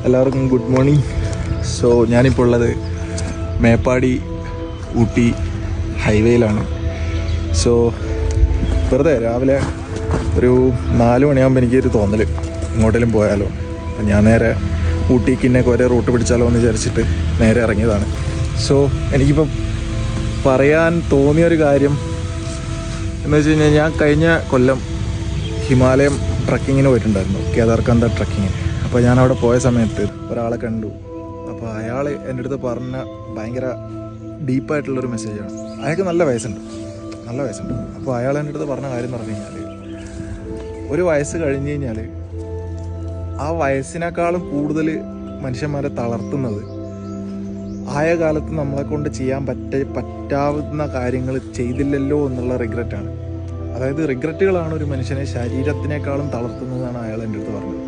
എല്ലാവർക്കും good morning. ഞാനിപ്പോൾ ഉള്ളത് മേപ്പാടി ഊട്ടി ഹൈവേയിലാണ്. വെറുതെ രാവിലെ ഒരു 4 മണിയാകുമ്പോൾ എനിക്കൊരു തോന്നൽ എങ്ങോട്ടേലും പോയാലോ. ഞാൻ നേരെ ഊട്ടിക്ക് ഇന്നേക്ക് ഒരേ റൂട്ട് പിടിച്ചാലോ എന്ന് വിചാരിച്ചിട്ട് നേരെ ഇറങ്ങിയതാണ്. എനിക്കിപ്പം പറയാൻ തോന്നിയൊരു കാര്യം എന്ന് വെച്ച് കഴിഞ്ഞാൽ, ഞാൻ കഴിഞ്ഞ കൊല്ലം ഹിമാലയം ട്രക്കിങ്ങിന് പോയിട്ടുണ്ടായിരുന്നു, കേദാർകന്ദ ട്രക്കിങ്ങിന്. അപ്പോൾ ഞാൻ അവിടെ പോയ സമയത്ത് ഒരാളെ കണ്ടു. അപ്പോൾ അയാൾ എൻ്റെ അടുത്ത് പറഞ്ഞ ഭയങ്കര ഡീപ്പായിട്ടുള്ളൊരു മെസ്സേജാണ്. അയാൾക്ക് നല്ല വയസ്സുണ്ട്. അപ്പോൾ അയാൾ എൻ്റെ അടുത്ത് പറഞ്ഞ കാര്യം എന്ന് പറഞ്ഞു കഴിഞ്ഞാൽ, ഒരു വയസ്സ് കഴിഞ്ഞ് കഴിഞ്ഞാൽ ആ വയസ്സിനേക്കാളും കൂടുതൽ മനുഷ്യന്മാരെ തളർത്തുന്നത് ആയ കാലത്ത് നമ്മളെ കൊണ്ട് ചെയ്യാൻ പറ്റാവുന്ന കാര്യങ്ങൾ ചെയ്തില്ലല്ലോ എന്നുള്ള റിഗ്രറ്റാണ്. അതായത് റിഗ്രറ്റുകളാണ് ഒരു മനുഷ്യനെ ശരീരത്തിനേക്കാളും തളർത്തുന്നതാണ് അയാൾ എൻ്റെ അടുത്ത് പറഞ്ഞത്.